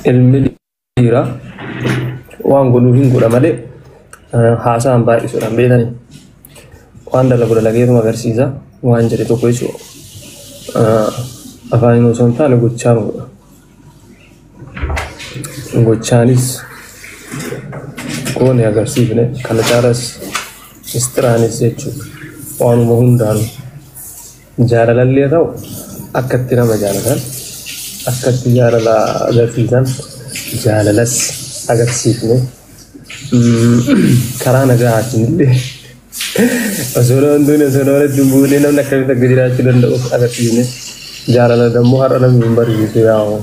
المديرة وانقولوا هنقول مالي حاسة أم باي سورة بيتني وان دلنا قول لقيه ما برسيزا وان جري تو كويسو أفاني نوسون تاني قوتشانيس كون يا غرسيفني كان تارس استراني سيتشو وانو مهون دانو جارة للي راو أكتنا مجانا أكت جارة لا غرسيزان جارة لس أغرسيفني كرانا غاچين اللي أسولون دوني أسولون دمبولي نم نكمل تقديرات لندن أغرسيفني جارة لا دمو هرنا منبر يسوي ياو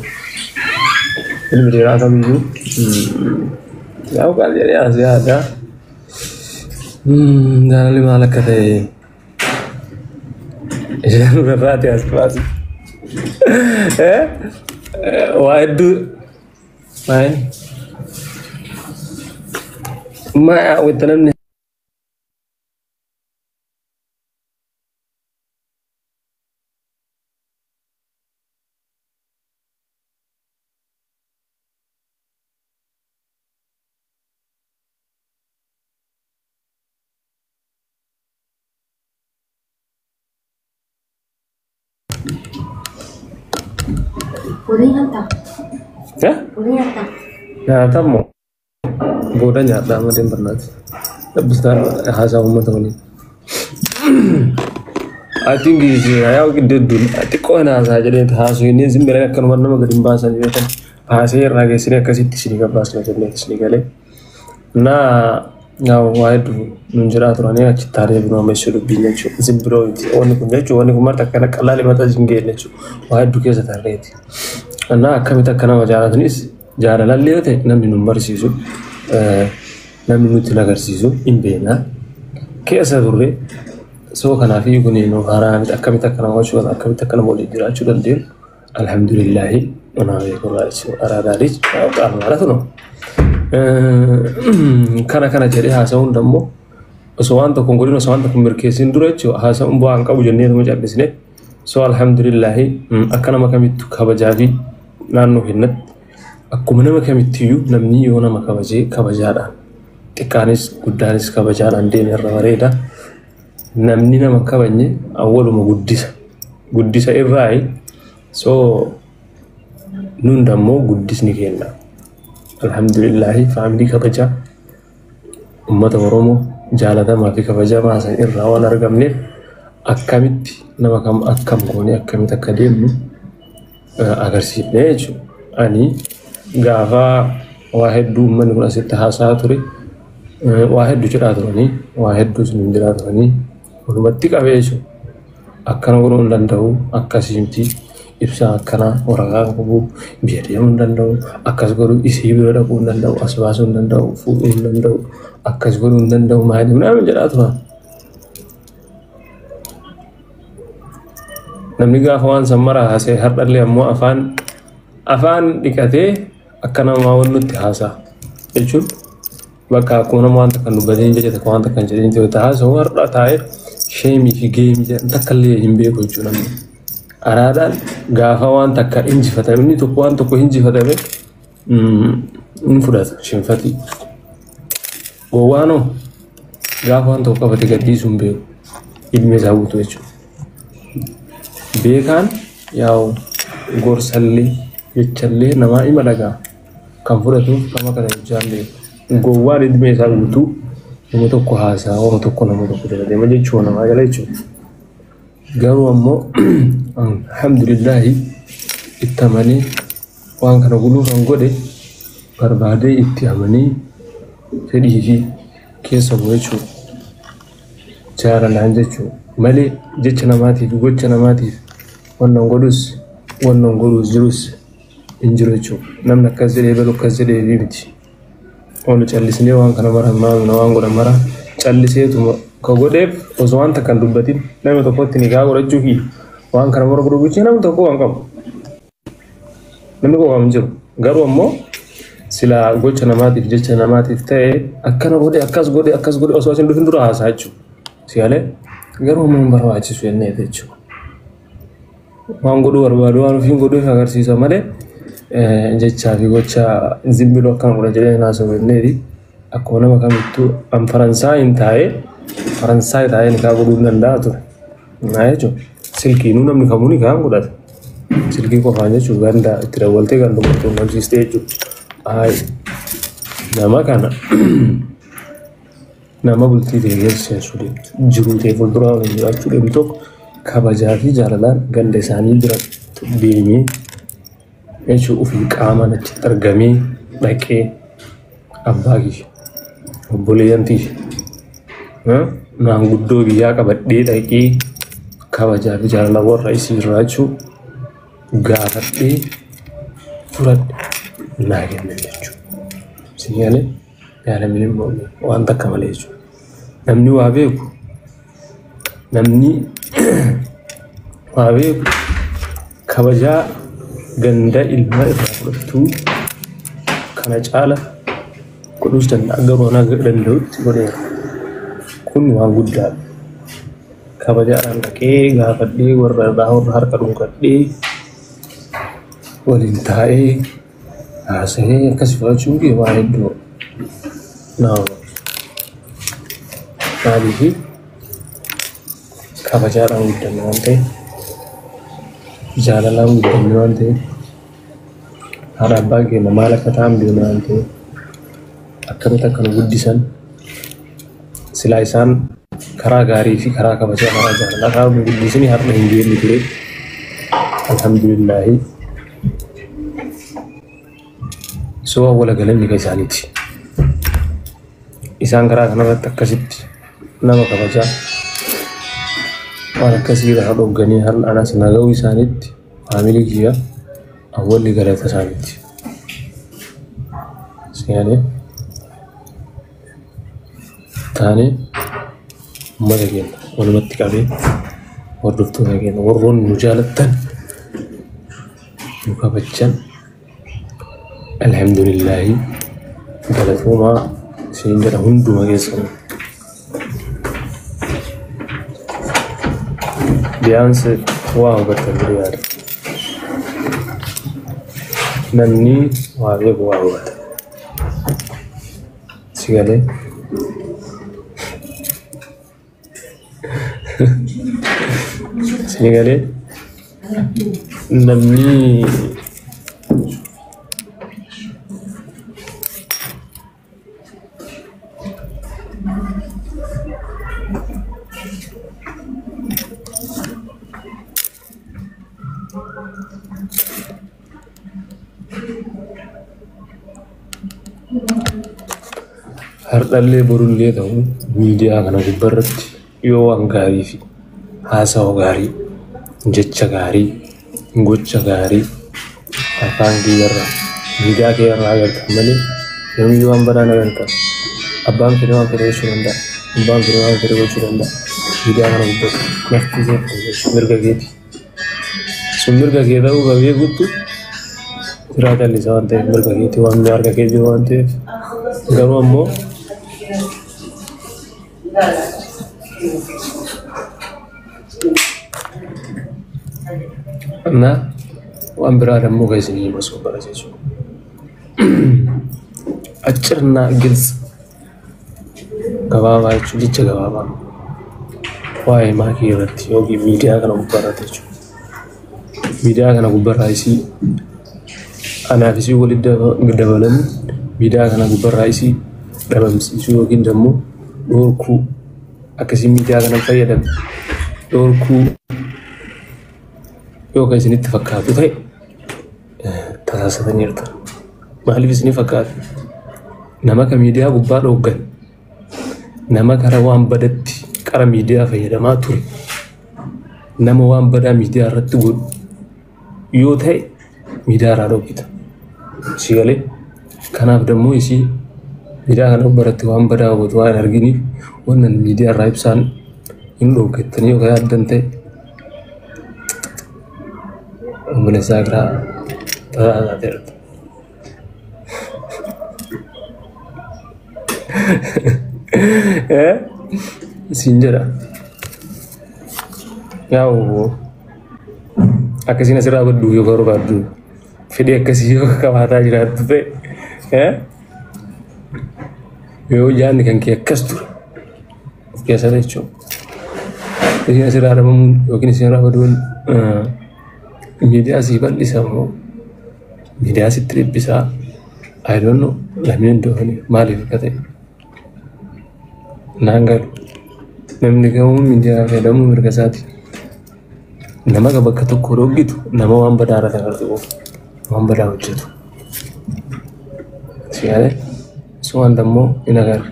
المديرة كم ياو قال يعني أزيادة جارة اللي مالك كذا إيش نبرات يا سباسي واحد ما وتنمني يا تمو بودanya dama dem pernah besar hasa umat ini I think is ya gede dulu tiko na saja deh hasu ini sebenarnya kan warna magdim bahasa juga kan bahasa yang lagi sini kasih di sini kan bahasa lagi sini kali nah ngau wahid nunjara turane citare bino mesulu binya cu zimbro oni kunja cu oni kumar takana kala le mata jingele cu wahid duke sa tareti nah kami takana wajara tunis jara lalle yote namni numbar sisu namni mutila garsisu imbena kesa durre so kana fi guni no haram akami takana washu akami takana moli dira cu daldir alhamdulillah ona be ko rasu arada ris ka mala tuno kana jadi hasa undammo so wanta ko ngorino so wanta ko merkesin durecho hasa umbo an kabu jonne mo jabbe sine so alhamdulillah akana makamitu kabajabi nanu hinnat akuma nama kamittiyu namni yona makabaje kabajada tikanis gudanis kabajada ndene rawareda namni nama kabanye awwalu mo guddisa irrai so nundammo guddisni kenna alhamdulillah family kabaja ummata oromo jalada ma fi kabaja ma san irra wana argamne akkamitti nama kam akkam goni akkamita kademu agarsiifne jechu ani gafa wahiddu man kun asitta hasaturi wahiddu jiraatuni wahiddu sun jiraatuni ulumatti qabeeshu akkana goron danda'u akkasimti ibsa akkana waraga qabu biyadiyam danda'u akkas goru isi biro da kun danda'u asbasun danda'u fuun danda'u akkas goru danda'u maadi na jiraatuna namni gafa wan samara hase har dalle ammo afan dikate akkana ma wonnutti hasa ejun baka kuna ma anta kan dubadin jeje ta kwanta kan jeje ta hasa warda tae shemi fi game je takalle himbe ko junan aradan gafa wan takka inji fata ni to kwanta ko inji fata be fudat shinfati go wano gafa wan to ka fati gadi sumbe ilme zabuto eju bekan yaw gorsalle yechalle nama imalaga kan furatu kama kana jalle go wari dime sa gutu mo to ko hasa o to ko namo to ko de ma je chona ma gale chu garu ammo alhamdulillah ittamani wan kana gulu kan gode barbade ittamani sedi fi kesa mo chu jara lanje chu male je chana mati gochana mati wannan godus jirus injirocho namna kazile belo kazile bibiti onu challisne wan kana mara ma no wan goda mara challise to ko godef o so wanta kan dubbatin nami to potini ga go rajjuki wan kana mara godo buci nam to ko wan kam nami ko wam jiru garu ammo sila gochana mati jechana mati tay akkana gode akkas gode o so sin dufin dura hasachu siale garu mo barwaci su enne techo wangodo warbado wan fi godo agar sisa male jechaa fi gocha zimbiloo kan godha jedhee naasoo benneeti akkuma nama kamittuu an Faransaay taa'ee ni kaa godhuu danda'a ture. Naa jechuun silkiinuu namni kamuu ni kaan godhata. Silkii qofaan jechuun ganda itti daawwaltee kan dubartoonni hojjistee jechuudha. Nama kana nama bultii deeggarsiisu jiruu ta'e fuulduraa waliin jiraachuu deemu tokko kabajaa fi jaalalaan ganda isaanii bira deemee jechuun ofii qaamaan achitti argamee dhaqee abbaa kiyya obboleeyyantii maanguddoo biyyaa qabadhee dhaqee kabajaa fi jaalala warra isii jiraachuu gaafadhee fudhadhe naa kennan jechuudha. Signaalee yaalamini waan takka malee jechuudha. Namni waa beeku kabajaa ganda ilmaa irraa fudhattuu kana caala godhuus danda'a garuu ana danda'utti godheera. Kun waan guddaadha. Kabajaadhaan dhaqee gaafadhee warra harka dhuunfadhee waliin taa'ee haasa'ee akkas fudhachuun kee waa hedduu maaliif kabajaadhaan guddanne waan ta'eef jaalalaan guddanne waan ta'eef haadha abbaan keenya maal akka ta'an beekna waan ta'eef akkamitti akka nu guddisan silaa isaan karaa gaarii fi karaa kabajaa karaa jaalalaa karaa nu guddisanii har'a hin beekne ture. Alhamdulillaahi soo wala galanni ka isaaniiti. Isaan karaa kanarratti akkasitti nama kabajaa waan akkasii irraa dhogganii har'a anas nagahuu isaaniitti faamilii kiyya awwalli galata isaaniiti. Siyaanee taanee uummata keenya walumatti qabee hordoftoota keenya warroonni nu jaalattan nu kabajjan alhamdulillaahi galatuumaa isiin jedha hunduma keessan biyaansi waa hubattan jiru yaada. Namni waa beeku waa hubata. Si galee si galee namni hardallee borullee ta'u miidiyaa kana gubbarratti yoo waan gaarii fi haasawaa gaarii jecha gaarii gocha gaarii afaan kiyyarraa miidiyaa keeyarraa agartan malee yoomii waan badaan agartan abbaan fedhe waan fedhe gochuu danda'a abbaan fedhe waan fedhe gochuu danda'a miidiyaa kana gubbatti nafti mirga keeti sun mirga kee ta'uu qabee guttu jiraa callisa waan ta'eef mirga keeti waan harka kee jiru waan ta'eef garuu ammoo nah waan biraa dammoo kan isinii masoo bara jechuudha. Achirnaa gilsa gabaabaa jechuun jecha gabaabaa waa'ee maakii irratti yookiin miidiyaa kana gubbaarratti jechuudha. Miidiyaa kana gubbarraa isii anaaf isii walitti dabalan miidiyaa kana gubbarraa isii dhabamsiisuu yookiin dammoo dhorkuu akkasii miidiyaa kana fayyadamu dhorkuu yookaan isinitti fakkaatu ta'e tasaasatanii jirtan. Maaliif isinii fakkaatu? Nama ka miidiyaa gubbaa dhooggan nama kara waan badatti qara miidiyaa fayyadamaa ture nama waan badaa miidiyaa irratti godhu yoo ta'e miidiyaa irraa dhoggita. Si galee kanaaf dammoo isii miidiyaa kana gubbaratti waan badaa godhu waan arginiif wannan miidiyaa irraa ibsaan hin dhoggettanii yookaan yaaddan ta'e Boleh kira terakhir. Sinjera. Yau. Aku sini serah berdua baru berdua. fedhii akkasii yoo qabaataa jiraattu ta'e yoo yaadni kan kee akkas ture of keessa jechuudha. Isin asirraa dhabamuun yookiin isin rabaduun miidiyaa sii bal'isa moo miidiyaa sitti dhiphisaa I don't know lameen doofanii maaliif akka ta'e naan galu namni kamuu miidiyaa fayyadamuu mirga isaati. Nama bakka tokko roggitu nama waan badaa irratti agarsiisuuf waan badaa hojjetu. Siyaadee sumaan dammoo hin agarre.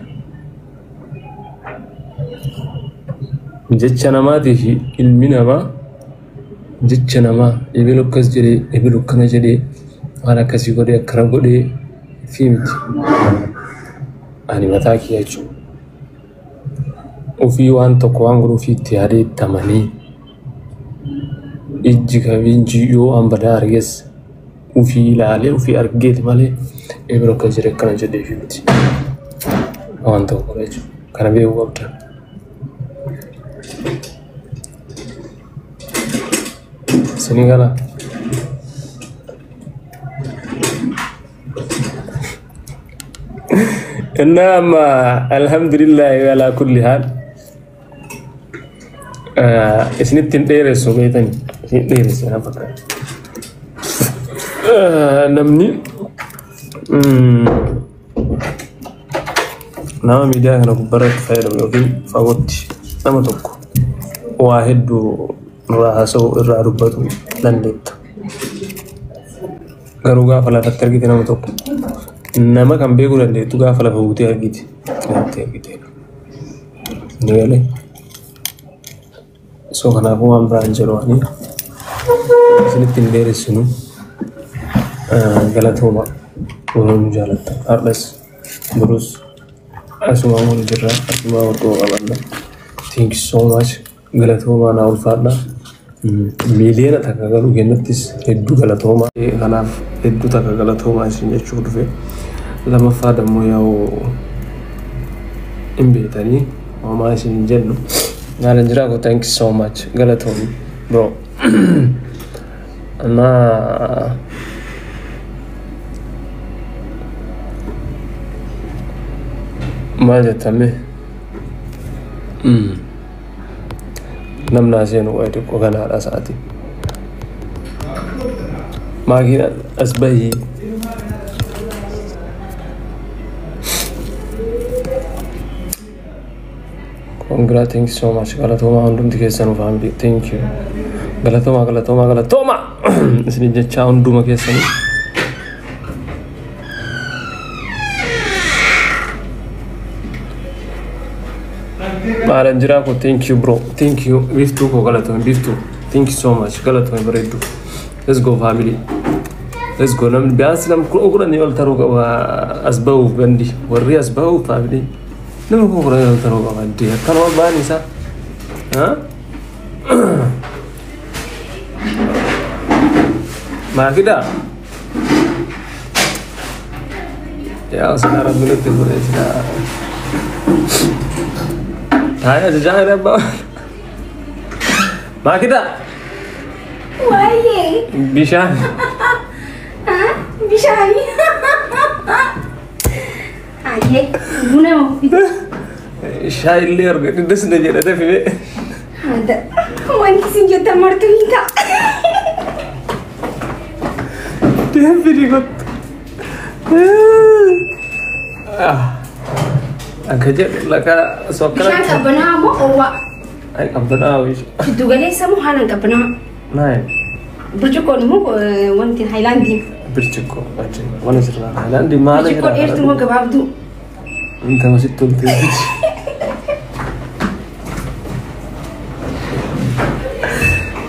Jecha namaatii fi ilmi namaa jecha namaa ebilu akkas jedhee ebilu akkana jedhee waan akkasii godhee akkana godhee fi miti. Ani mataa kiyya jechuudha. Ofii waan tokko waan godhuufii itti yaadee itti amanii ijji kabinji yoo waan badaa arges ofii ilaalee ofii argeeti malee ebilu akkas jedhee akkana jedhee fi miti. Waan tokko godha jechuudha. Kana beekuu qabda. Senigala. Innama alhamdulillah ala kulli hal. Isnittin dheeressu beetani. Isin dheeresse na bakka. Namni nama miidiyaa kana gubbarratti fayyadamu yookiin fagootti nama tokko waa hedduu nurraa haasa'uu irraa dubbatu dandeetta. Garuu gaafa lafatti argite nama tokko nama kan beekuu dandeettu gaafa lafa buutee argite lafatti argite ni galee. So kanaafuu waan biraan jedhanii isinitti hin dheeressinu galatooma waan jaalatta har'as burus asuma waan jirra asuma waqoo qabanna. Thank you so much. Galatooma na ulfaadha. Miliyoona takka galuu kennattis hedduu galatooma. Kanaaf hedduu takka galatooma isin jechuu dhufe. Lammaffaa dammoo yaa'u hin beekanii homaa isin hin jennu. Naalan jiraa ko thank you so much. Galatoomi bro. Anaa maal jettame? Namni aseen wayi tokko kanaadha sa'aatii. Maakiin as bahii. Congrats, thank you so much. Galatooma hundumti keessanuu family. Thank you. Galatooma galatooma galatooma. Isin jechaa hunduma keessanii. Maalan jiraa ko thank you bro. Thank you. Biftuu ko galatooma biftuu. Thank you so much. Galatooma bareeddu. Let's go family. Let's go. Namni biyaansi namni kudhan yoo taruu qaba as bahuuf gandi. Warri as bahuuf family. Nama kudhan yoo taruu qaba gandi. Akkanuma ba'an isaa. Maakida. Yaa sekarang dulu tuh boleh sekarang. Tanya jangan ada bawa. Maakida. Why? Bisa. Hah? Bisa ni? Ayah, guna mau? Syai liar, itu sebenarnya ada film. Ada. Wan kisin juta martu hita. Dia very good. Agaknya laka sokra. Bisa tak benar mo owa? Ay kabana wis. Itu gale samu halan tak benar. Nah, Bercukur mo wanti Highlandin. bercukur aja. Mana sih lah? Dan di mana? Bercukur air tu mo kebab tu. Entah masih tuntut.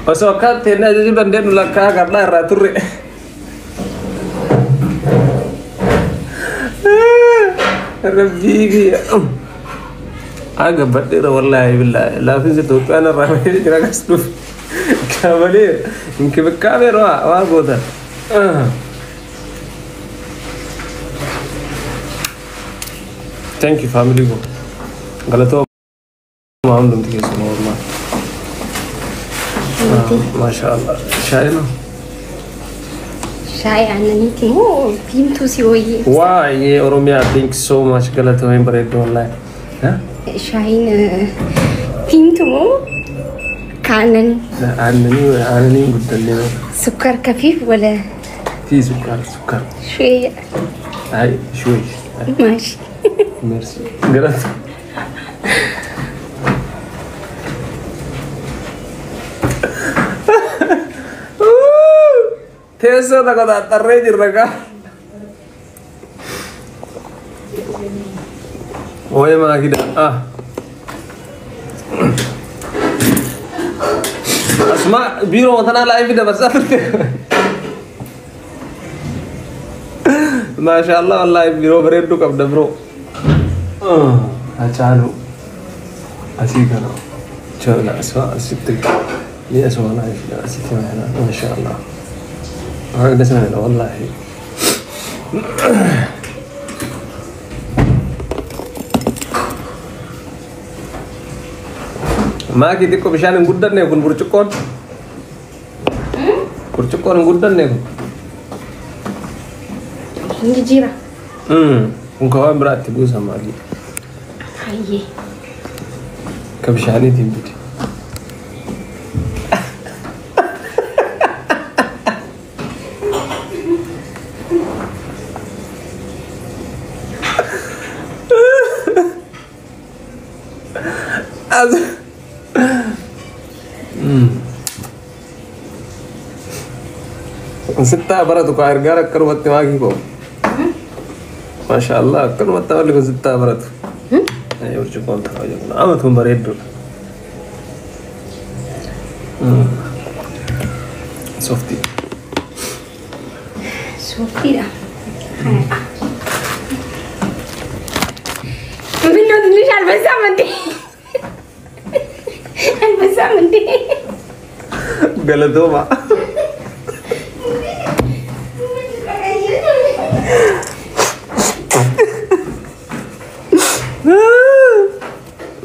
Pasokat tena aja juga dia nulaka karena ratur. Rabbi agak betul wallahi billahi. Lafin situ tu anak ramai ni kira kasut. Kamera, mungkin kamera awak goda. Thank you family go. Galato maam dum tiga semua rumah. Masya Allah. Syai no. شاي عنانيتي مو فيمتو سوي واي أوروميا thank you so much قالت وين بريد والله ها شاهين فيمتو مو كأنني لا عنني قلت لي سكر خفيف ولا في سكر شوية هاي شوي ماشي ميرسي قالت تيسا دا قد اضطريت الرقا وين ما كده اسمع بيرو مثلا لايف ده بس ما شاء الله والله بيرو بريدو كم دبرو أشالو أسيكنا شو لا أسمع أسيتك ليه أسمع لايف لا أسيتنا هنا ما شاء الله هذا سنة والله ما كده بشان نقدر نيكون برشقون نقدر نيكون نجيبه ونكوان برات تبغى سما لي هاي كبشاني تيمبتي ستة برات وكاير جارك كروت تماغي كو ما شاء الله كروت تماغي كو ستة برات أيوة شكون تراجع عمتهم بريدو سوفتي لا منو تنيش البسامنتي غلطوما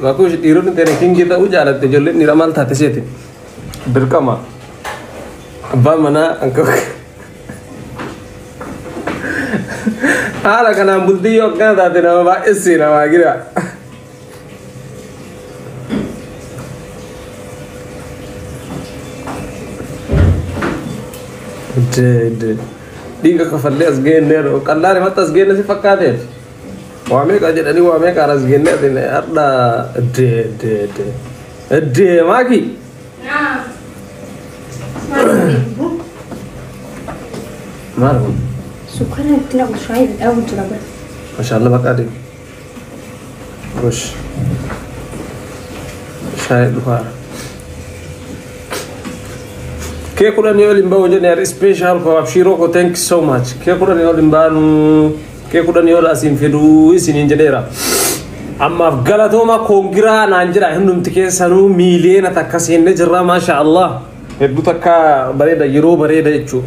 Aku tiru nih terakhir kita ujalan terjolek ni ramal tak tersihat berkama abah mana angkau ala kana bulti yok kan tak nama pak isi nama kira Dinga kafalle asgen nero kallare mata asgen nasi fakate وامي كاجد اني وامي كارس جنة دين أردا د ماكي نعم مارو سكر تلا وشاي أول جربة ما شاء الله بقى دي وش شاي بخار كي كنا نيول إمباو جنير سبيشال فابشيرو كو thank you so much كي كنا نيول إمبانو كي كنا نيول أسين فيدو إسين جديرة أما غلطوما كونغرا نانجرا هم نمتكي سنو ميلين تكاسين نجرا ما شاء الله يدو تكا بريدا يرو بريدا يچو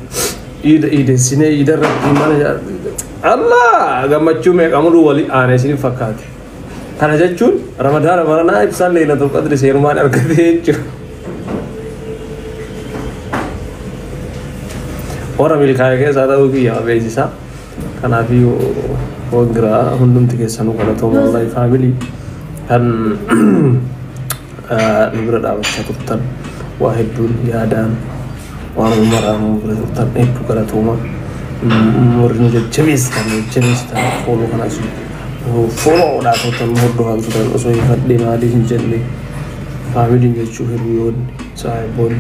إيد سيني إيد ربي مانا الله غمچو ميك أمرو ولي آني سيني فكاتي كانا جاچون رمضان مرنا إبسان ليلة القدر سيرمان أركده يچو orang milik kaya ke sada ugi ya beji sa kana fi ogra hundum tike sanu kala to wallahi family kan libra da wacce wahidun ya dan wa umara mu tan epu kala to ma murnu je chemis ta folo kana su folo da to tan moddo han to tan so yadde ma di hinjelle family je chuhiru yon sai bon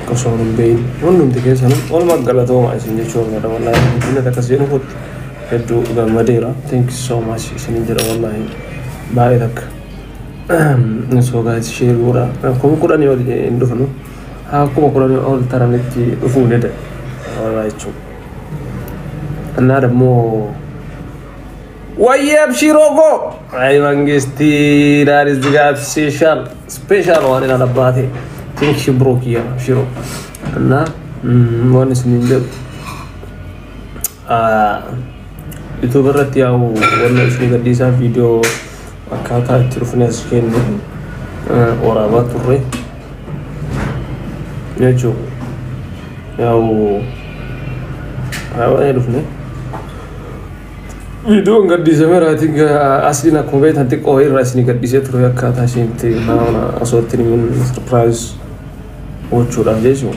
كسرهم بين ونم تكيسهم أول ما قالتهم عايزين يشوفون هذا والله إنه تكسينه خد يدو مديرة thank you so much سنجرا والله بايدك نسوا قاعد شيء ورا كم كوراني أول إندوفنو ها كم كوراني أول ترى نتي أفون ده والله يشوف أنا رمو وياب شيروكو أيوة عندي دارس دقات سبيشال وانا نباتي thank you bro kia shiro na one sinin itu berarti ya warna sini di sa video akata terufnya skin ora bature ya jo ya هاي رفنا فيديو قد زمرة أصلنا كوبيت هنتك أوهي رأسني قد زيت رويا كات هاشين تي ما أصورتني من سربرايز وشورا جيشو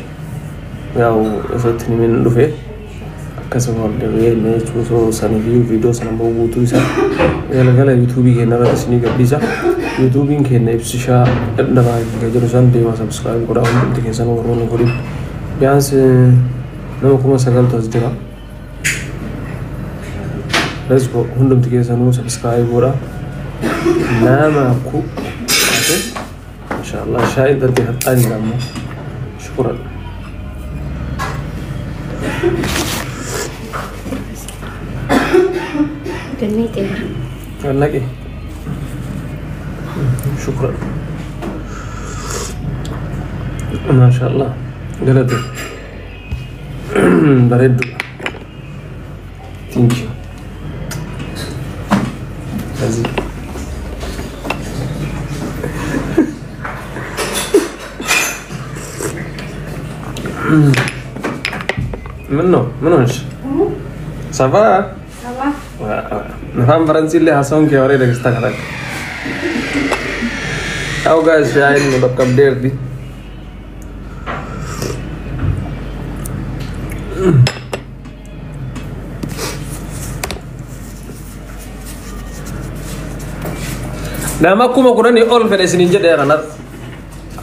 ياو أصورتني من لفه كسبوا اللي نيجوا سنة فيديو سنة موجودة سا يلا يوتيوبي كنا رأسني قد زا يوتيوبي كنا يبسشا نبغى كجرسان ديما سبسكرايب كورا هم تكيسان ورون كوري بيانس نمكم سجل تصديرا let's go hundum تكيسان سبسكرايب كورا نعم أكو إن شاء الله شاهد تدي هتاني لما شكرا كنيت قال لك إيه شكرا ما شاء الله قلت بريد thank you هذه منوش سافا نفهم فرنسي اللي حسون كي أوري لك استخدام أو guys شايل نبقى بدير دي nama aku mau kurang ni all federasi ninja daerah nat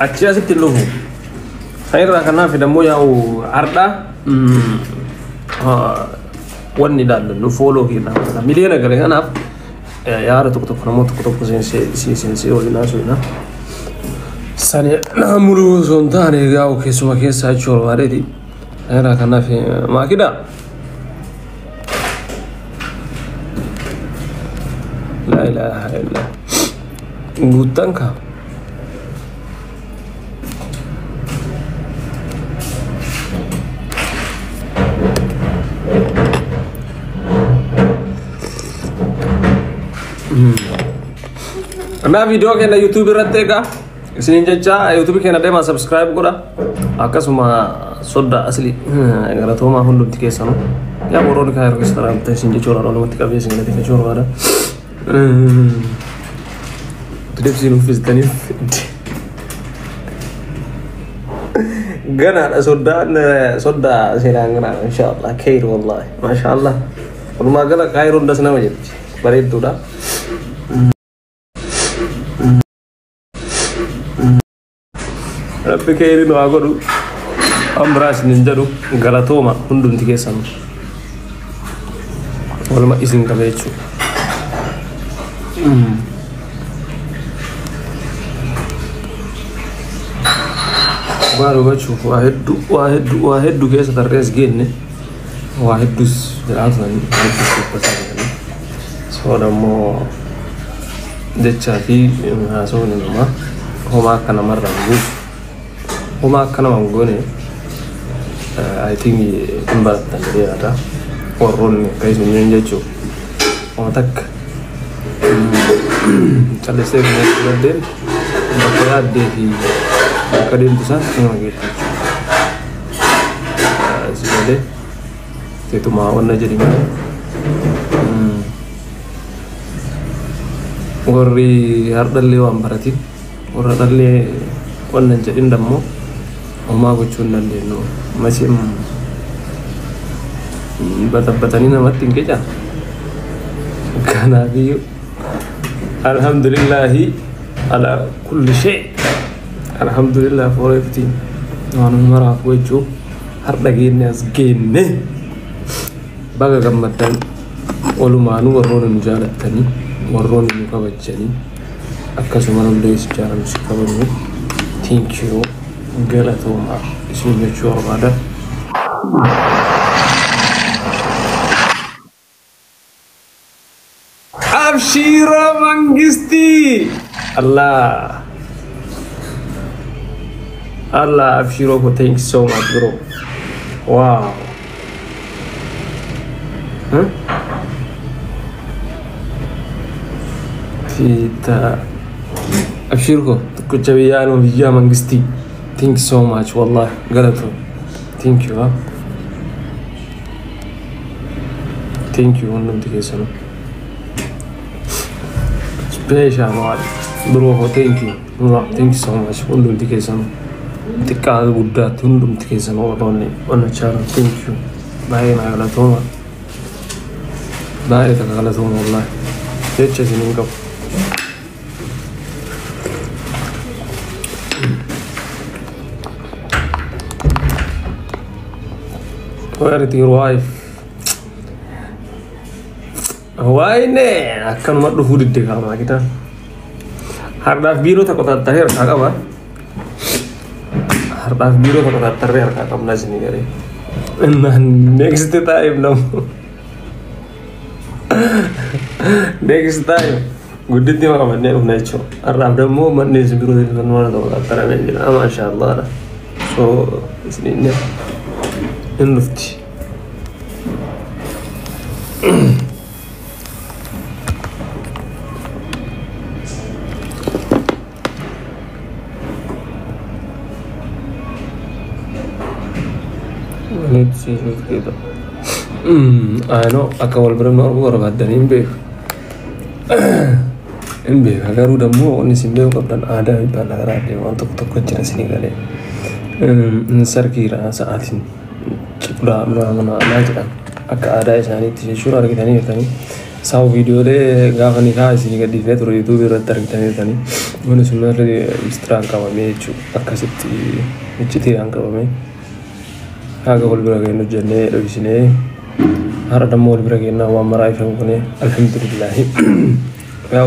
acia sih tiluh saya karena video mo yang arda wan ni dah lu follow kita milian agar kan ap ya ada tuk kamu tuk si oleh nasu na sana namuru zonta ni gau kesu makin saya cor wari di saya karena makida la ilaha illallah ngutang ka Anda video kena YouTube rate ka sini jaca YouTube kena dema subscribe kura aka semua soda asli ngara to ma hundu tike sanu ya boron ka harus taram te sini chora ro mati ka besi ngene tike chora ada تدري شنو في الثاني قنا صدا سيرانغنا ان شاء الله خير والله ما شاء الله وما قال خير دسنا وجد بريد تودا ربي خير نو اغورو امراس نينجرو غلطوما هندون تيكسان ولا ما اسين كبيچو baru baca wahid juga seterus gini wahid dus berasal dari pasar ini soalnya mau decati masuk ni nama homa kana marah bus homa kana manggone I think imbarat tadi ada orang kayak ni jacu otak kalau saya berden bakal ada di kadin tu sah tengah gitu, sudah deh, itu mawon aja di mana, gori harda lewam berarti, orang tadi orang jadi ndamu, oma kucun dan deno, masih batan-batan ini nama tinggi aja, karena dia, alhamdulillahi ala kulli shay. Alhamdulillah for everything. Nanu marah kuecu, harda gini as gini. Baga gamatan, olu manu warron mujalat tani, warron muka bajani. Akka sumaran deh sejarah musikawanu. Thank you. Galatoma. Ismi mecuar ada. Abshira Mangisti. Allah. Allah abshiro ko thanks so much bro wow kita abshiro ko jawiyano via mangisti thanks so much wallah galato thank you thank you hundumti keessanu special one bro thank you so much hundumti keessanu xiqqaa guddaatti hundumti keessanu warroonni onna chaala thank you baay'ee naa galatooma baay'ee takka galatooma wallaahi jecha isiniin qabu where is your wife why ne akkanuma dhufuu didde qaamaa kita hardaaf biiroo tokko tattaaree harkaa qaba hardaaf biiroo tokko tattaaree harkaa qabna isinii garee next time namu next time gudditti maqamannee dhufna jechuudha hardaaf dammoo manni isin biiroo tokko tattaaree jira maashaallah so isinii in lufti let's see gitu I know akka wal bira ma barbaadan hin beeku agaruu dammoo inni isin beeku qabdan aadaa ibaan agaraalee waan tokko jira isinii galee sarkiira sa'aatiin cibraa mana alaa jedhan akka aadaa isaaniitti jechuun argitanii jirtanii saawwa viidiyoolee gaafa nikaa isinii gadhiifnee ture yuutuubii irratti argitanii jirtanii kun isinirra istiraan qabamee jechuudha akkasitti icciitiidhaan qabamee haga wal bira geenyu jennee dho'isinee har'a dammoo wal bira geennaa waan maraa ifan kunee alhamdulillaahi yaa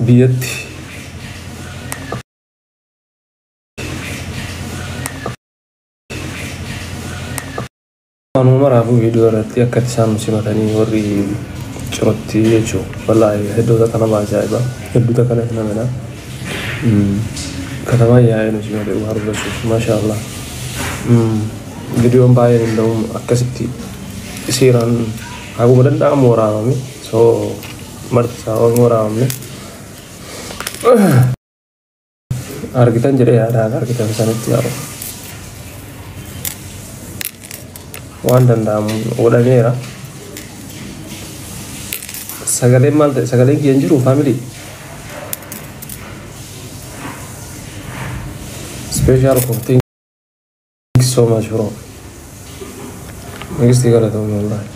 biyyatti anuma maraafuu viidiyoo irratti akka isaan simatanii warri cirootti jechuudha wallaahi hedduuta kana baajaa'iba hedduuta kana namana katamaa yaa'ee nuti malee waan hubachuu maashaallah viidiyoon baay'een hin ta'u akkasitti seeraan haguma danda'amu waraabame so marti isaa waan waraabamne argitan jedhee yaadaan argitan sanitti yaa'u waan danda'amu godhameera sagaleen maal ta'e sagaleen kiyyan jiru faamilii special thank you so much bro next you gotta tell me